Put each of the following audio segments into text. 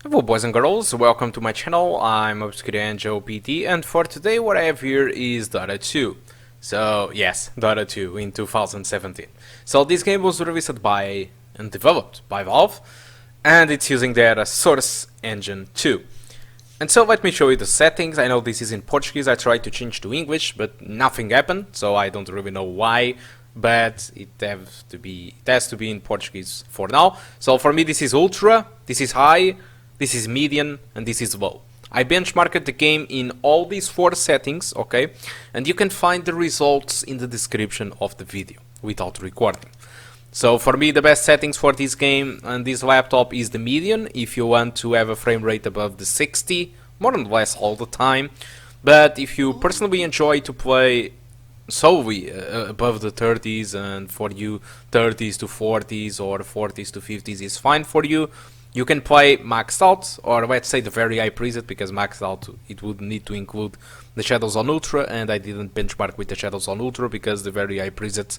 Hello boys and girls, welcome to my channel. I'm Obscure PT, and for today what I have here is Dota 2. So yes, Dota 2 in 2017. So this game was released by and developed by Valve, and it's using their Source Engine 2. And so let me show you the settings. I know this is in Portuguese, I tried to change to English, but nothing happened, so I don't really know why. But it has to be in Portuguese for now. So for me this is Ultra, this is High, this is Medium, and this is Low. I benchmarked the game in all these 4 settings, okay? And you can find the results in the description of the video without recording. So for me the best settings for this game and this laptop is the Medium, if you want to have a frame rate above the 60, more or less all the time. But if you personally enjoy to play solely above the 30s, and for you 30s to 40s or 40s to 50s is fine for you, you can play maxed out, or let's say the very high preset, because maxed out it would need to include the shadows on Ultra, and I didn't benchmark with the shadows on Ultra because the very high presets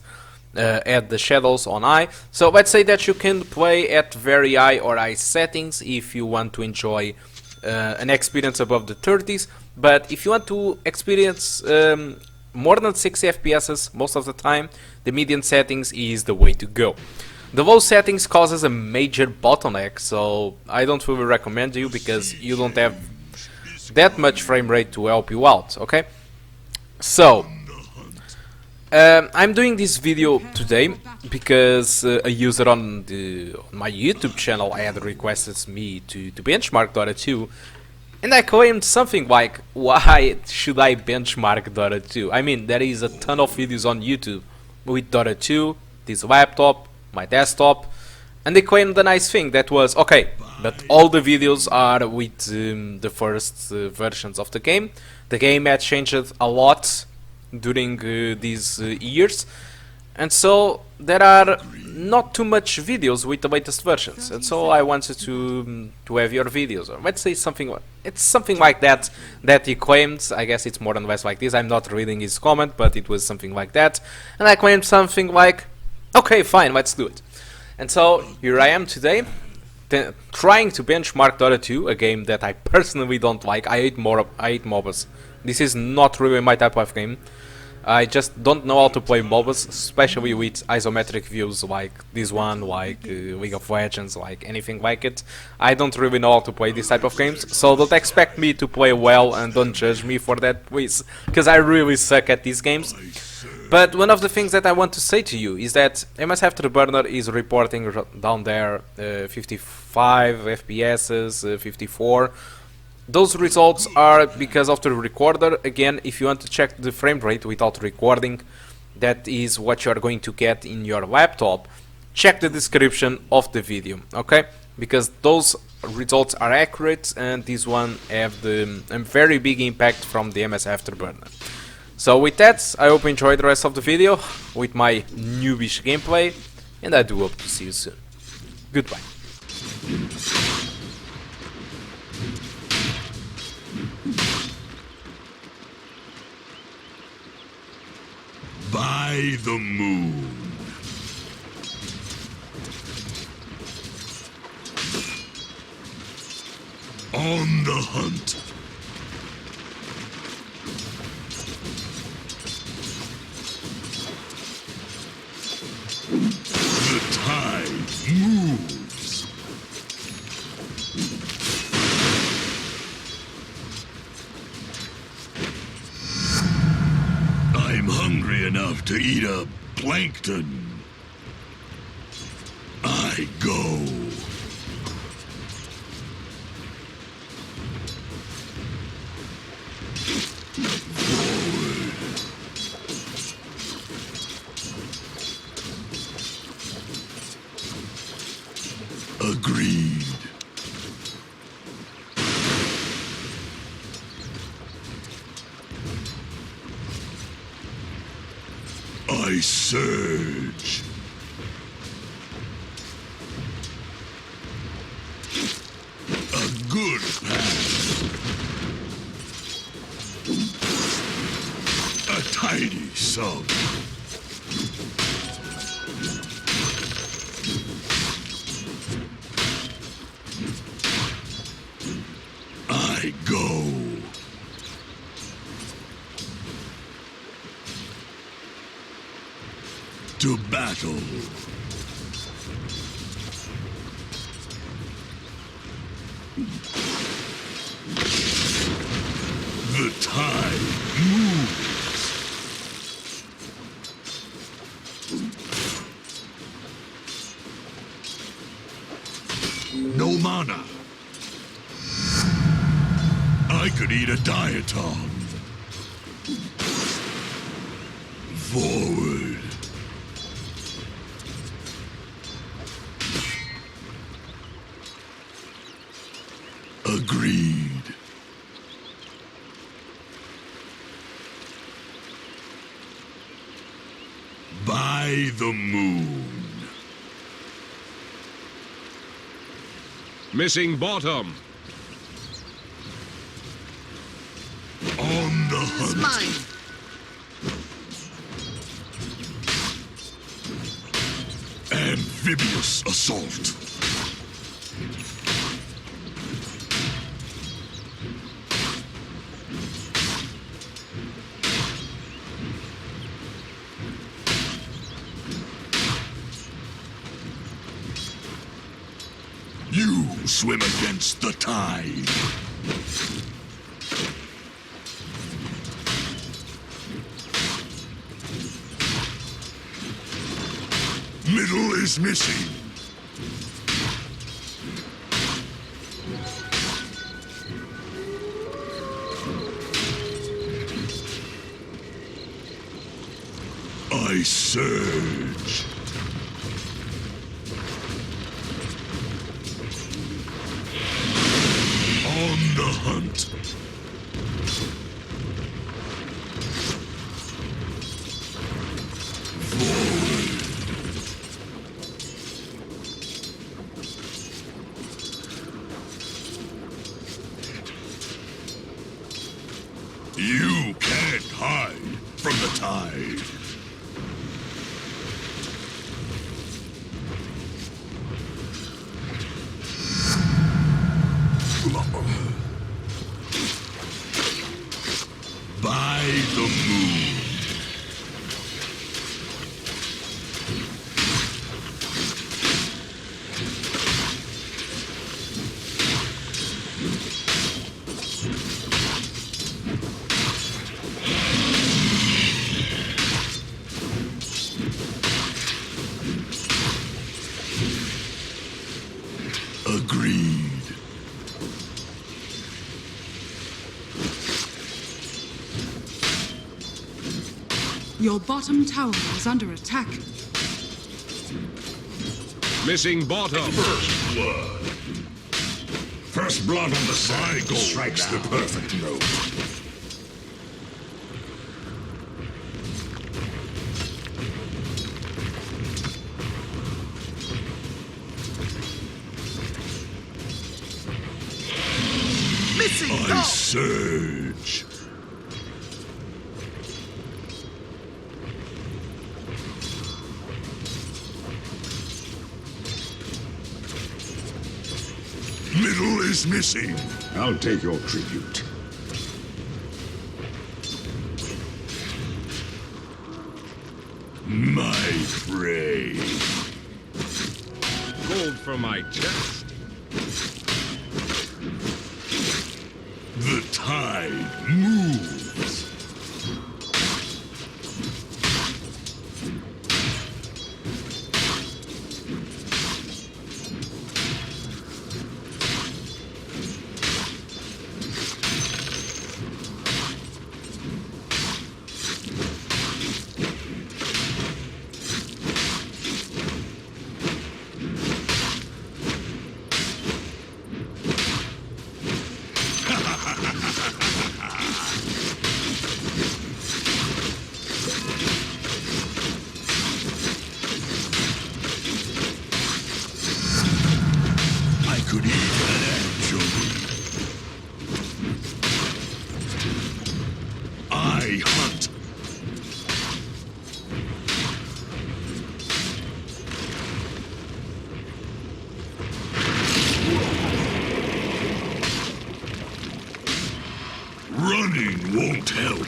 add the shadows on high. So let's say that you can play at very high or high settings if you want to enjoy an experience above the 30s, but if you want to experience more than 60 FPS most of the time, the medium settings is the way to go. The low settings causes a major bottleneck, so I don't really recommend you because you don't have that much frame rate to help you out, okay? So, I'm doing this video today because a user on my YouTube channel had requested me to benchmark Dota 2, and I claimed something like, why should I benchmark Dota 2? I mean, there is a ton of videos on YouTube with Dota 2, this laptop, my desktop, and they claimed the nice thing that was, okay, but all the videos are with the first versions of the game. The game had changed a lot during these years, and so there are not too much videos with the latest versions, and so I wanted to have your videos, or let's say something, it's something like that he claimed. I guess it's more or less like this. I'm not reading his comment, but it was something like that, and I claimed something like, okay, fine, let's do it. And so here I am today, trying to benchmark Dota 2, a game that I personally don't like. I hate MOBAs. This is not really my type of game. I just don't know how to play MOBAs, especially with isometric views like this one, like League of Legends, like anything like it. I don't really know how to play this type of games, so don't expect me to play well and don't judge me for that, please, because I really suck at these games. But one of the things that I want to say to you is that MS Afterburner is reporting down there 55 FPS, 54. Those results are because of the recorder. Again, if you want to check the frame rate without recording, that is what you are going to get in your laptop. Check the description of the video, okay? Because those results are accurate, and this one have a very big impact from the MS Afterburner. So with that, I hope you enjoyed the rest of the video with my noobish gameplay, and I do hope to see you soon. Goodbye. By the moon. On the hunt. The tide moves. I'm hungry enough to eat a plankton. I go. Agreed. I surge. A good pass. A tidy sub. I go. To battle. The tide moves. No mana. I could eat a diatom. Forward. Agreed. By the moon. Missing bottom. On the hunt. Mine. Amphibious assault. You swim against the tide. Middle is missing. I surge. On the hunt. Forward. You can't hide from the tide. By the moon. Agreed. Your bottom tower is under attack. Missing bottom. First blood. First blood on the side strikes the perfect note. Missing I dog. surge. Middle is missing. I'll take your tribute. My prey. Gold for my chest. The tide moves. Could eat an anchovy. I hunt. Running won't help.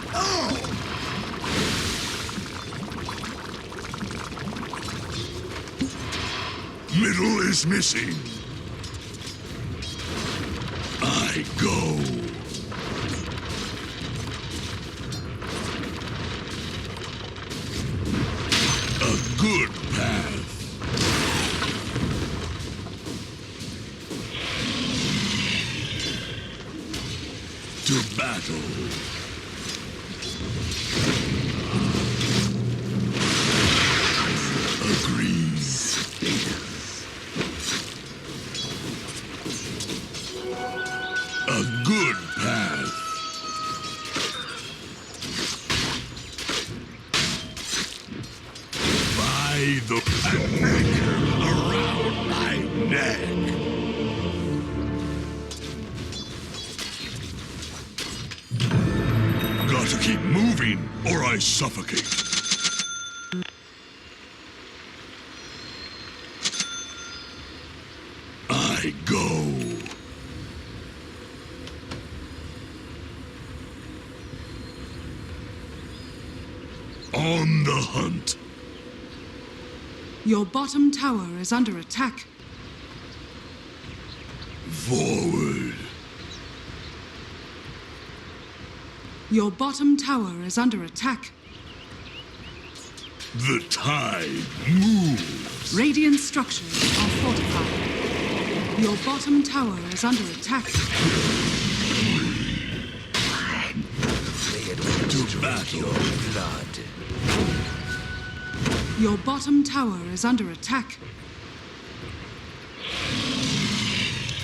Middle is missing. I go. A good path. To battle. Agrees. A good path. By the anchor around my neck. Gotta keep moving, or I suffocate. I go. On the hunt. Your bottom tower is under attack. Forward. Your bottom tower is under attack. The tide moves. Radiant structures are fortified. Your bottom tower is under attack. To battle. Your bottom tower is under attack.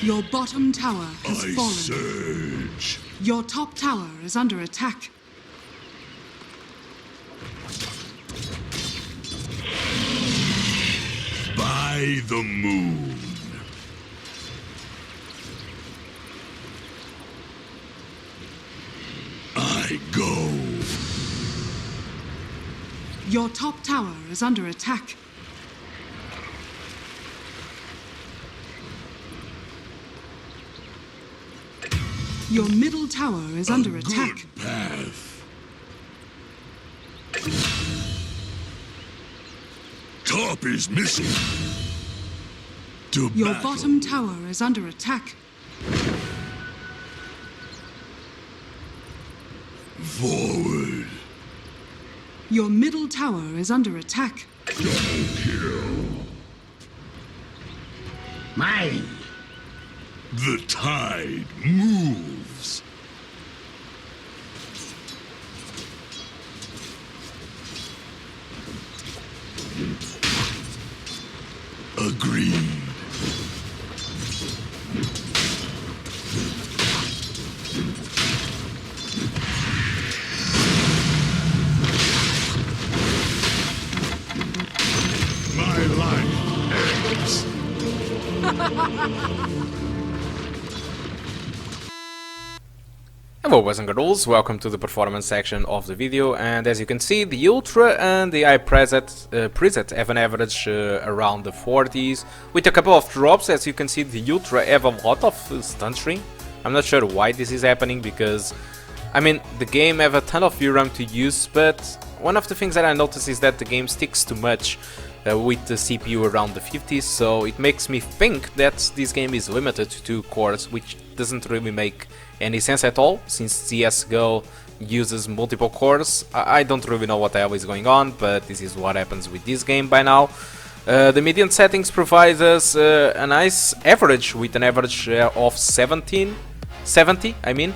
Your bottom tower has I fallen. surge. Your top tower is under attack. By the moon. I go. Your top tower is under attack. Your middle tower is under attack. Good path. Top is missing. To Your battle. bottom tower is under attack. Forward. Your middle tower is under attack. Double kill. Mine. The tide moves. Agreed. My life ends. Hello boys and girls, welcome to the performance section of the video, and as you can see the Ultra and the High preset have an average around the 40s, with a couple of drops. As you can see, the Ultra have a lot of stun string. I'm not sure why this is happening, because I mean the game have a ton of VRAM to use, but one of the things that I noticed is that the game sticks too much with the CPU around the 50s, so it makes me think that this game is limited to 2 cores, which doesn't really make any sense at all, since CSGO uses multiple cores. I don't really know what the hell is going on, but this is what happens with this game by now. The median settings provide us a nice average, with an average of 70, I mean,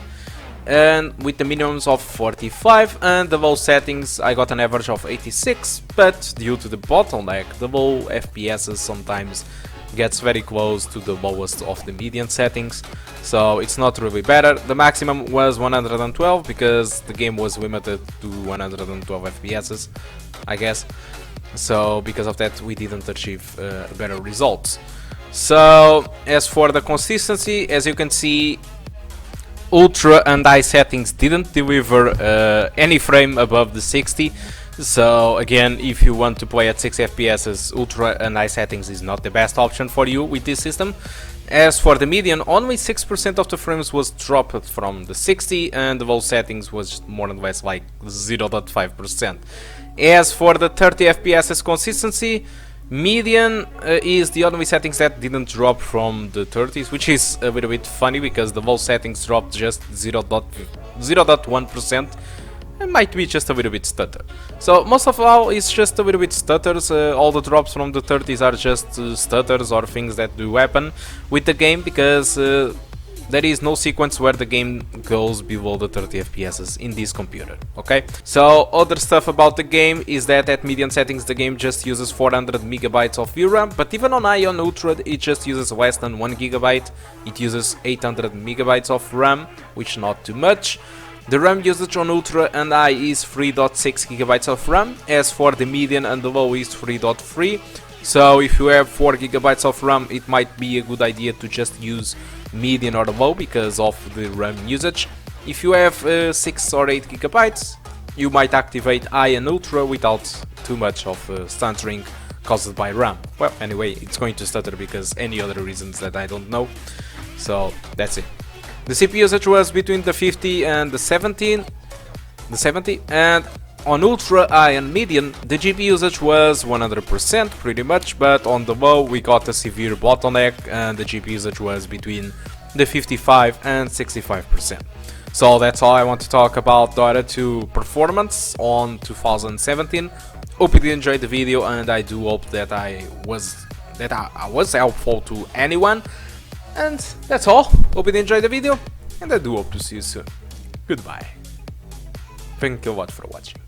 and with the minimums of 45, and the low settings I got an average of 86, but due to the bottleneck, the low FPS sometimes gets very close to the lowest of the median settings, so it's not really better. The maximum was 112 because the game was limited to 112 FPS, I guess, so because of that we didn't achieve better results. So as for the consistency, as you can see, Ultra and High settings didn't deliver any frame above the 60. So again, if you want to play at 60 FPS, ultra and high settings is not the best option for you with this system. As for the median, only 6% of the frames was dropped from the 60 and the low settings was more or less like 0.5%. As for the 30 FPS consistency, median is the only settings that didn't drop from the 30s, which is a little bit funny because the low settings dropped just 0.1%. It might be just a little bit stutter. So most of all it's just a little bit stutters. All the drops from the 30s are just stutters or things that do happen with the game because there is no sequence where the game goes below the 30 FPS in this computer, okay? So other stuff about the game is that at median settings the game just uses 400 megabytes of VRAM, but even on high on ultra it just uses less than 1 gigabyte. It uses 800 megabytes of RAM, which not too much. The RAM usage on ultra and high is 3.6 gigabytes of RAM, as for the median and the low is 3.3. So if you have 4 gigabytes of RAM, it might be a good idea to just use median or low because of the RAM usage. If you have 6 or 8 gigabytes, you might activate high and ultra without too much of stuttering caused by RAM. Well, anyway, it's going to stutter because any other reasons that I don't know. So that's it. The CPU usage was between the 50 and the 70, and on ultra, high and median, the GPU usage was 100% pretty much, but on the low we got a severe bottleneck and the GPU usage was between the 55 and 65%. So that's all I want to talk about Dota 2 performance on 2017. Hope you did enjoy the video and I do hope that I was helpful to anyone. And that's all. Hope you enjoyed the video and I do hope to see you soon. Goodbye. Thank you a lot for watching.